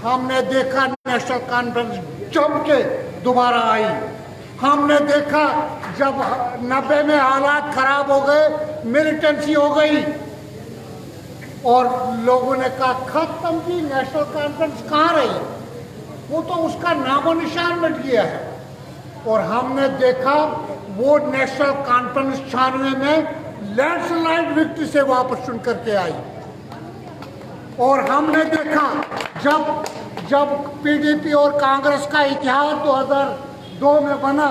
हमने देखा national conference जम के दोबारा आई। हमने देखा जब 90 में हालात खराब हो गए, मिलिटेंसी हो गई और लोगों ने कहा खत्म की नेशनल कॉन्फ्रेंस कहाँ रही, वो तो उसका नामो निशान मिट गया है। और हमने देखा वो नेशनल कॉन्फ्रेंस 96 में लैंडस्लाइड विक्ट्री से वापस चुन करके आई। और हमने देखा जब पीडीपी और कांग्रेस का इतिहास 2002 में बना,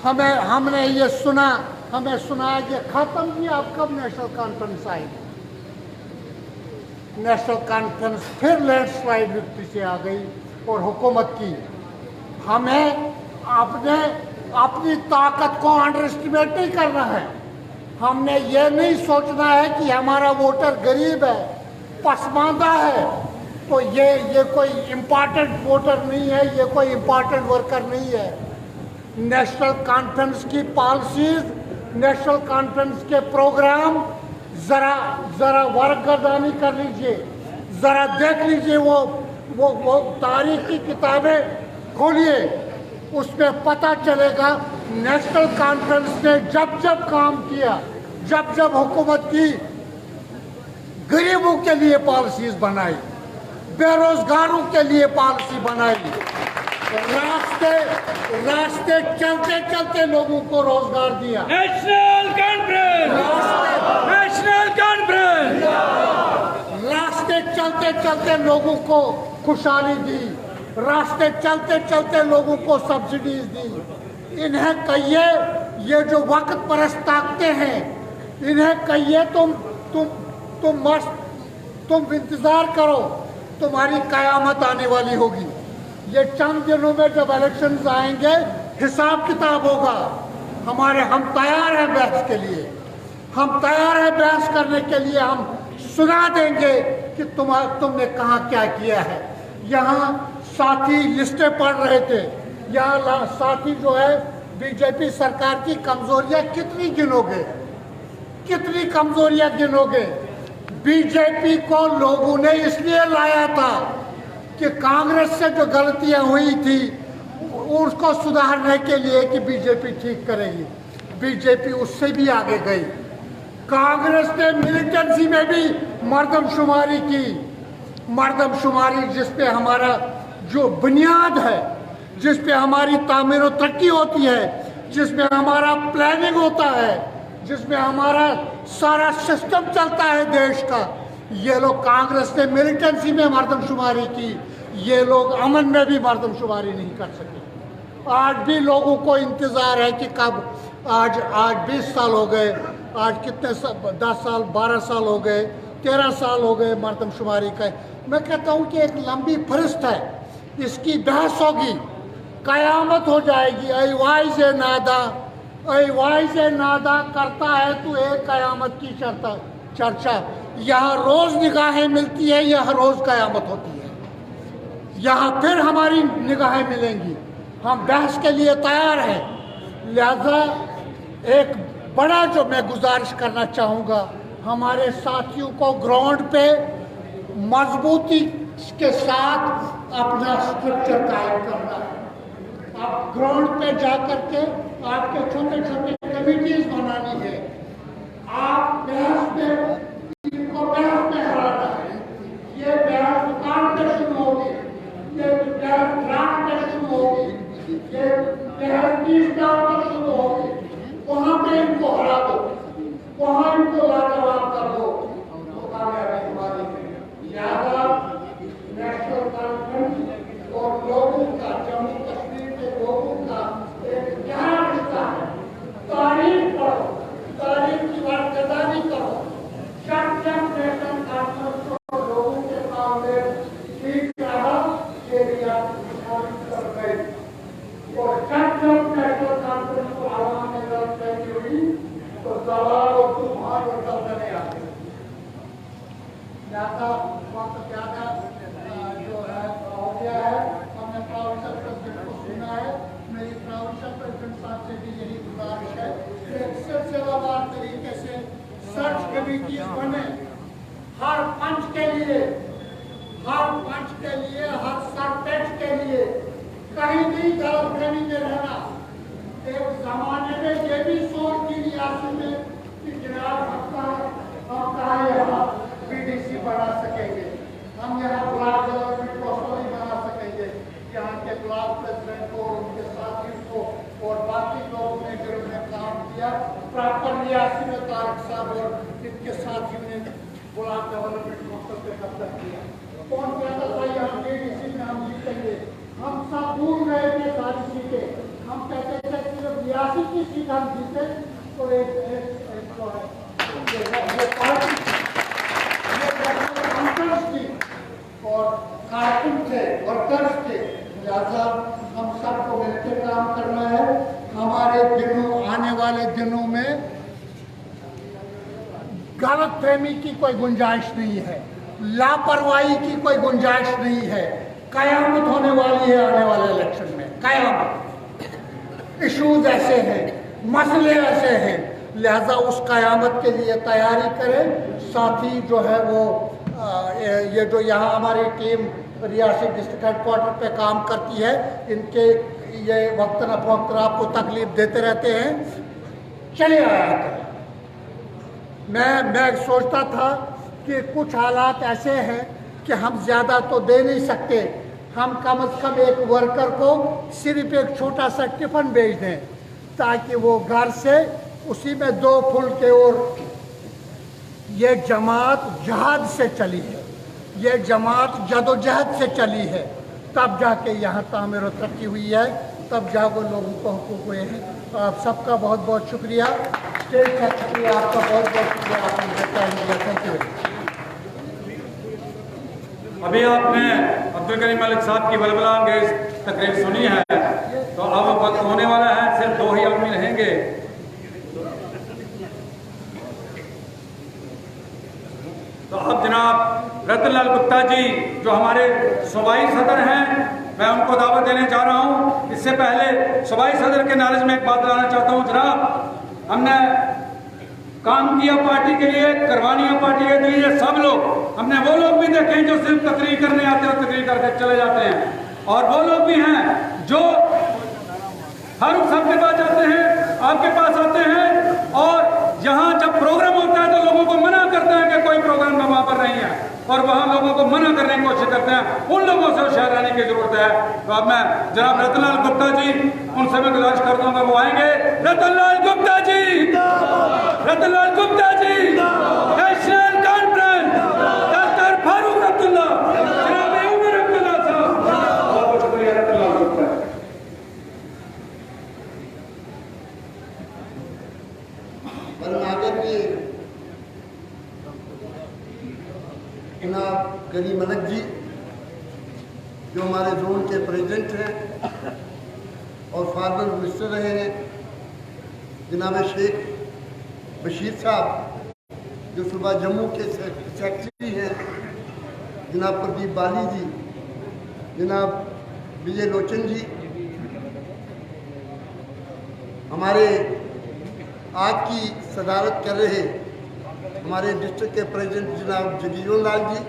हमने ये सुना, हमें सुनाया कि खत्म की अब कब नेशनल कॉन्फ्रेंस आएगी। नेशनल कॉन्फ्रेंस फिर लैंडस्लाइड विक्ट्री से आ गई और हुकूमत की। हमें अपनी ताकत को अंडर एस्टिमेट नहीं करना है। हमने ये नहीं सोचना है कि हमारा वोटर गरीब है, पसमानदा है, तो ये कोई इम्पॉर्टेंट वोटर नहीं है, ये कोई इम्पॉर्टेंट वर्कर नहीं है। नेशनल कॉन्फ्रेंस की पॉलिसीज, नेशनल कॉन्फ्रेंस के प्रोग्राम जरा वर्कगर्दानी कर लीजिए, जरा देख लीजिए, वो तारीख की किताबें खोलिए, उसमें पता चलेगा नेशनल कॉन्फ्रेंस ने जब काम किया, जब हुकूमत की, गरीबों के लिए पॉलिसीज बनाई, बेरोजगारों के लिए पॉलिसी बनाई, रास्ते चलते चलते लोगों को रोजगार दिया। नेशनल कॉन्फ्रेंस, नेशनल कॉन्फ्रेंस, रास्ते चलते चलते लोगों को खुशहाली दी, रास्ते चलते चलते लोगों को सब्सिडीज दी। इन्हें कहिए, ये जो वक्त परस्त ताकते हैं, इन्हें कहिए तुम इंतजार करो, तुम्हारी कयामत आने वाली होगी। ये चंद दिनों में जब इलेक्शंस आएंगे, हिसाब किताब होगा। हम तैयार हैं बहस के लिए, हम तैयार हैं बहस करने के लिए। हम सुना देंगे कि तुमने कहाँ क्या किया है। यहाँ साथी लिस्टें पढ़ रहे थे, यहाँ साथी जो है बीजेपी सरकार की कमजोरियां कितनी गिनोगे, कितनी कमजोरियां गिनोगे। बीजेपी को लोगों ने इसलिए लाया था कि कांग्रेस से जो गलतियां हुई थी उसको सुधारने के लिए कि बीजेपी ठीक करेगी। बीजेपी उससे भी आगे गई। कांग्रेस ने मिलिटेंसी में भी मर्दमशुमारी की, मर्दमशुमारी जिसपे हमारा जो बुनियाद है, जिसपे हमारी तामीर और तरक्की होती है, जिसमें हमारा प्लानिंग होता है, जिसमें हमारा सारा सिस्टम चलता है देश का। ये लोग, कांग्रेस ने मिलिटेंसी में मर्दमशुमारी की, ये लोग अमन में भी मर्दमशुमारी नहीं कर सके। आज भी लोगों को इंतज़ार है कि कब, आज 20 साल हो गए, आज कितने 10 साल 12 साल हो गए, 13 साल हो गए मर्दमशुमारी का। मैं कहता हूँ कि एक लंबी फहरिस्त है, इसकी बहस होगी, कयामत हो जाएगी। वाइज नादा करता है तो एक कयामत की चर्चा। यहाँ रोज निगाहें मिलती है, यहाँ रोज कयामत होती है। यहाँ फिर हमारी निगाहें मिलेंगी। हम बहस के लिए तैयार हैं। लिहाजा एक बड़ा जो मैं गुजारिश करना चाहूँगा, हमारे साथियों को ग्राउंड पे मजबूती के साथ अपना स्ट्रक्चर कायम करना है। आप ग्राउंड पे जाकर के आपके छोटे छोटे कमिटीज बनानी है। आप बहस में इनको बहस में हराना है। ये बहस दुकान पे शुरू होगी, ये बहस रात में शुरू होगी, ये बहस 30 साल पर शुरू होगी। वहाँ पे इनको हरा दो, वहाँ इनको लाजवाब कर दो, तो कामयाबी हमारी है। लिहाजा नेशनल कॉन्फ्रेंस और लोगों का, जम्मू कश्मीर के लोगों का एक गहरा रिश्ता है। तारीख पढ़ो, तारीख की वर्कदानी करो। जब नेशनल कॉन्फ्रेंस को लोगों के सामने ठीक रहा, ये भी आपकी कर गई। और जब नेशनल कॉन्फ्रेंस को आवाम में रद्द करनी हुई तो सवाल और तूफान और दलदले आते। ज्यादा वक्त ज्यादा जो है हो गया है। हमने प्रोविंशियल प्रेसिडेंट को सुना है। मेरी प्रोविंशियल प्रेसिडेंट साहब से भी यही गुजारिश है कि एक सिलसिलावार तरीके से सर्च कमेटीज बने हर पंच के लिए, हर पंच के लिए, हर कहीं भी गलतफहमी में रहना। एक जमाने में ये भी सोच थी रियासत में कि जनाब हम कहाँ यहाँ BDC बना सकेंगे, हम यहाँ ब्लॉक डेवलपमेंट कौंसिल नहीं बना सकेंगे। यहाँ के ब्लॉक प्रेसिडेंट को और उनके साथियों को और बाकी लोगों ने जिन्होंने काम किया, प्रॉपर रियासत में तारक साहब और इनके साथियों ने ब्लॉक डेवलपमेंट कौंसिल पे कब्जा किया। कौन कहता था यहाँ BDC में हम जीतेंगे? हम सब भूल रहे थे सारी सीटें। हम कहते थे सिर्फ रियासत की सीट हम जीते तो एक जो है ये पार्टी थी और कारकुन थे, वर्कर्स थे, लिहाजा हम सबको मिलकर काम करना है। हमारे दिनों, आने वाले दिनों में गलतफहमी की कोई गुंजाइश नहीं है, लापरवाही की कोई गुंजाइश नहीं है। कयामत होने वाली है आने वाले इलेक्शन में, कयामत। इश्यूज ऐसे हैं, मसले ऐसे हैं, लिहाजा उस कयामत के लिए तैयारी करें। साथ ही जो है वो ये जो यहाँ हमारी टीम रियासी डिस्ट्रिक्ट हेडक्वार्टर पे काम करती है, इनके ये वक्तन फवक्तन आपको तकलीफ देते रहते हैं, चले आया करें। मैं सोचता था कि कुछ हालात ऐसे हैं कि हम ज़्यादा तो दे नहीं सकते, हम कम से कम एक वर्कर को सिर्फ एक छोटा सा टिफ़िन भेज दें ताकि वो घर से उसी में 2 फुलके। और ये जमात जहाद से चली है, ये जमात जदोजहद से चली है, तब जाके यहाँ तामीर और तरक्की हुई है, तब जाके लोगों को हुकूक हुए हैं। तो आप सबका बहुत बहुत शुक्रिया। स्टेट सेक्रेटरी आपका बहुत बहुत शुक्रिया, आपने टाइम दिया। Thank you. अभी आपने अब्दुल करीम मलिक साहब की बलबला अंगेज तकरीर सुनी है, तो अब वक्त होने वाला है, सिर्फ 2 ही आदमी रहेंगे। तो अब जनाब रतनलाल गुप्ता जी जो हमारे सूबाई सदर हैं, मैं उनको दावत देने जा रहा हूं। इससे पहले सूबाई सदर के नॉलेज में एक बात लाना चाहता हूं। जनाब, हमने काम किया पार्टी के लिए, करवानी है पार्टी के लिए, सब लोग, हमने वो लोग भी देखे जो सिर्फ तकरीर करने आते हैं और तकरीर करके चले जाते हैं, और वो लोग भी हैं जो हर साहब के पास जाते हैं, आपके पास आते हैं, और यहाँ जब प्रोग्राम होता है तो लोगों को मना करते हैं कि कोई प्रोग्राम वहाँ पर नहीं है, और वहाँ लोगों को मना करने की कोशिश करते हैं। उन लोगों से होशियार रहने की जरूरत है। तो अब मैं जनाब रतनलाल गुप्ता जी, उनसे मैं गुजारिश कर दूंगा वो आएंगे। रतनलाल गुप्ता जी, रतनलाल गुप्ता जी, नेशनल कॉन्फ्रेंस, डॉक्टर फारूक अब्दुल्ला, जनाब उमर अब्दुल्ला साहब, बहुत बहुत शुक्रिया रतनलाल गुप्ता। जनाब गनी मलिक जी जो हमारे जोन के प्रेसिडेंट हैं और फार्मर मिनिस्टर रहे हैं, जनाब शेख बशीर साहब जो सूबा जम्मू के सेक्रेटरी हैं, जनाब प्रदीप बाली जी, जनाब विजय लोचन जी, हमारे आज की सदारत कर रहे हमारे डिस्ट्रिक्ट के प्रेसिडेंट जनाब जगीर लाल जी,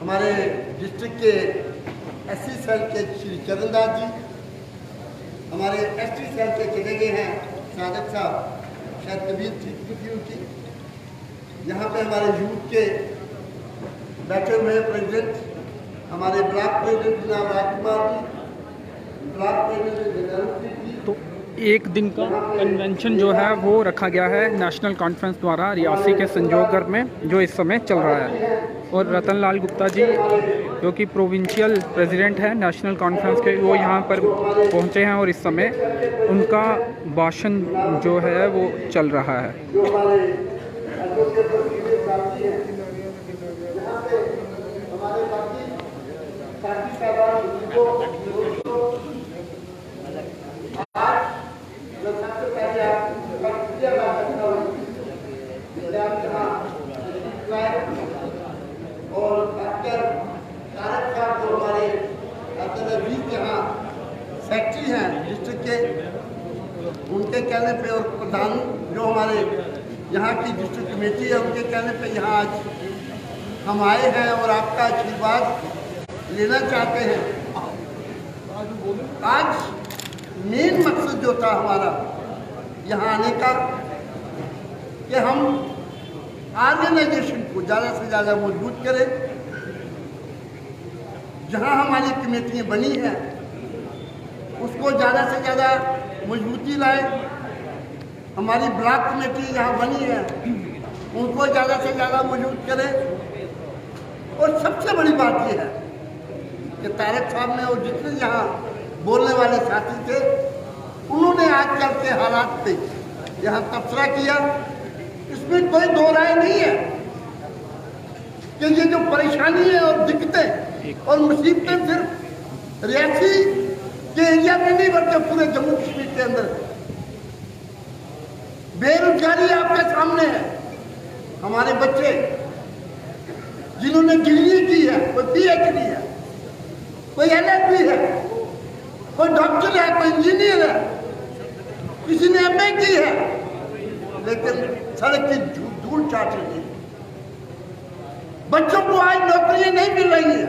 हमारे डिस्ट्रिक्ट के SC सेल के श्री चरणदास जी, हमारे ST सेल के चले गए हैं सादक साहब, शायद तबीयत ठीक थी उनकी, यहाँ पे हमारे यूथ के बैठे हुए प्रेसिडेंट, हमारे ब्लॉक प्रेसिडेंट जनाब राजकुमार जी, ब्लॉक प्रेसिडेंट तो एक दिन का कन्वेंशन जो है वो रखा गया है नेशनल कॉन्फ्रेंस द्वारा रियासी के संजोगढ़ में, जो इस समय चल रहा है। और रतनलाल गुप्ता जी जो कि प्रोविंशियल प्रेसिडेंट है नेशनल कॉन्फ्रेंस के, वो यहाँ पर पहुँचे हैं और इस समय उनका भाषण जो है वो चल रहा है। और डॉक्टर तारक साहब जो हमारे यहाँ सेक्रेटरी हैं डिस्ट्रिक्ट के, उनके कहने पे, और प्रधान जो हमारे यहाँ की डिस्ट्रिक्ट कमेटी है, उनके कहने पे यहाँ आज हम आए हैं और आपका आशीर्वाद लेना चाहते हैं। आज मेन मकसद जो था हमारा यहाँ आने का कि हम ऑर्गेनाइजेशन को ज़्यादा से ज़्यादा मजबूत करें। जहाँ हमारी कमेटियाँ बनी हैं उसको ज़्यादा से ज़्यादा मजबूती लाए। हमारी ब्लॉक कमेटी यहाँ बनी है उनको ज़्यादा से ज़्यादा मजबूत करें। और सबसे बड़ी बात यह है कि तारक साहब ने और जितने यहाँ बोलने वाले साथी थे उन्होंने आजकल के हालात पे यहाँ तबसरा किया। इसमें कोई दो राय नहीं है कि ये जो परेशानी है और दिक्कतें और मुसीबतें सिर्फ रियासी के एरिया में नहीं बल्कि पूरे जम्मू कश्मीर के अंदर है। बेरोजगारी आपके सामने है। हमारे बच्चे जिन्होंने डिग्री की है, कोई पीएचडी है, कोई एलएलबी है, कोई डॉक्टर है, कोई इंजीनियर है, किसी ने एमए की है, लेकिन सड़क की धूल चाट रही है। बच्चों को आज नौकरियां नहीं मिल रही है।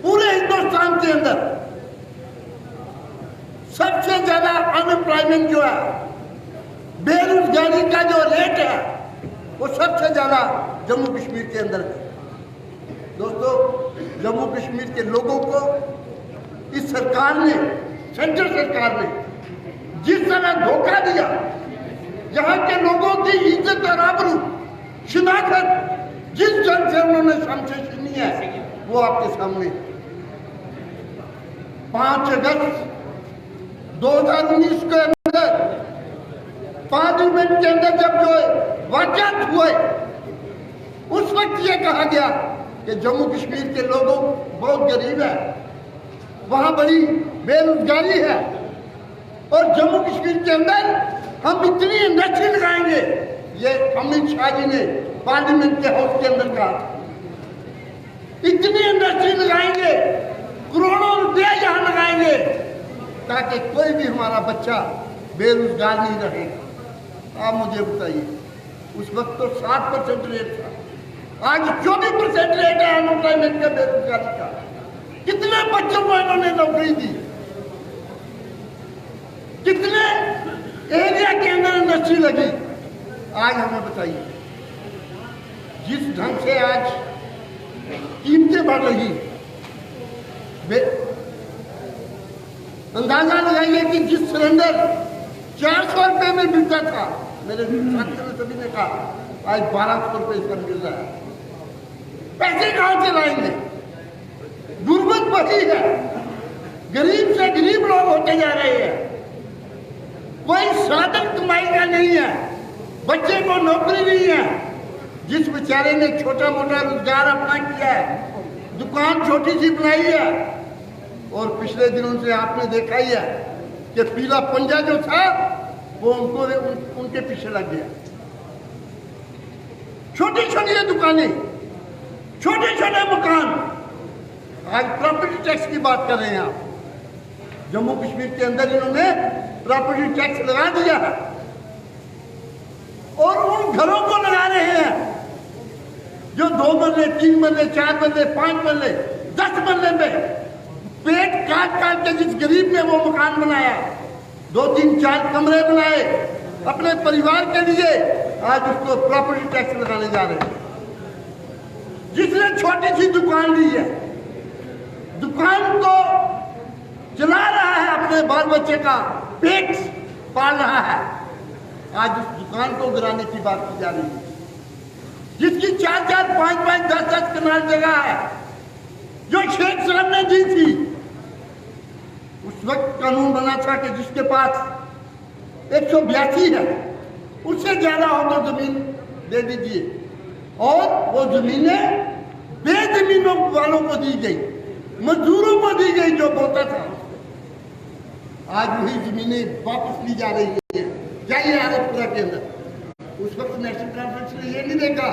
पूरे हिंदुस्तान के अंदर सबसे ज्यादा अनएम्प्लॉयमेंट जो है, बेरोजगारी का जो रेट है वो सबसे ज्यादा जम्मू कश्मीर के अंदर है। दोस्तों, जम्मू कश्मीर के लोगों को इस सरकार ने, सेंट्रल सरकार ने जिस तरह धोखा दिया, यहाँ के लोगों की इज्जत और आबरू, शिनाख्त जिस ढंग से उन्होंने शमशेर छीनी है वो आपके सामने। 5 अगस्त 2019 के अंदर पार्लियामेंट के अंदर जब जो वाक़यात हुए उस वक्त ये कहा गया कि जम्मू कश्मीर के लोगों बहुत गरीब है, वहां बड़ी बेरोजगारी है और जम्मू कश्मीर के अंदर हम इतनी इंडस्ट्री लगाएंगे। ये अमित शाह जी ने पार्लियामेंट के हाउस के अंदर कहा, इतनी इंडस्ट्री लगाएंगे, करोड़ों रुपया यहाँ लगाएंगे ताकि कोई भी हमारा बच्चा बेरोजगार नहीं रहेगा। आप मुझे बताइए, उस वक्त तो 60% रेट था, आज 24% रेट है अनएम्प्लॉयमेंट का, बेरोजगारी का। कितने बच्चों को इन्होंने नौकरी दी, कितने एरिया के अंदर इंडस्ट्री लगी। आज हमें बताइए, जिस ढंग से आज कीमतें बढ़ रही, अंदाजा लगाइए कि जिस सिलेंडर 400 रुपए में मिलता था, मेरे साथियों ने सभी ने कहा आज 1200 रुपए इसका मिल रहा है। पैसे कहां से लाएंगे? गुर्बत बढ़ी है, गरीब से गरीब लोग होते जा रहे हैं, कोई साधन कमाई का नहीं है, बच्चे को नौकरी नहीं है। जिस बेचारे ने छोटा मोटा रोजगार अपना किया है, दुकान छोटी सी बनाई है, और पिछले दिनों से आपने देखा ही है कि पीला पंजा जो था वो उनके पीछे लग गया। छोटी छोटी दुकानें, छोटे छोटे मकान, आज प्रॉपर्टी टैक्स की बात कर रहे हैं आप। जम्मू कश्मीर के अंदर इन्होंने प्रॉपर्टी टैक्स लगा दिया है और उन घरों को लगा रहे हैं जो 2 मरले, 3 मरले, 4 मरले, 5 मरले, 10 मरले में पेट काट काट के जिस गरीब ने वो मकान बनाया, 2, 3, 4 कमरे बनाए अपने परिवार के लिए, आज उसको प्रॉपर्टी टैक्स लगाने जा रहे हैं। जिसने छोटी सी दुकान ली है, दुकान को चला रहा है, अपने बाल बच्चे का पेट पाल रहा है, आज उस दुकान को गिराने की बात की जा रही है। जिसकी 4-4, 5-5, 10-10 कनाल जगह है, जो शेख साहब ने दी थी, उस वक्त कानून बना था कि जिसके पास 182 है, उससे ज्यादा हो तो जमीन दे दीजिए, और वो जमीनें बेजमीनों वालों को दी गई, मजदूरों को दी गई जो बोता था। आज वही जमीनें वापस ली जा रही है। क्या ये आरोप पूरा के अंदर? उस वक्त नेशनल कॉन्फ्रेंस ने ये नहीं देखा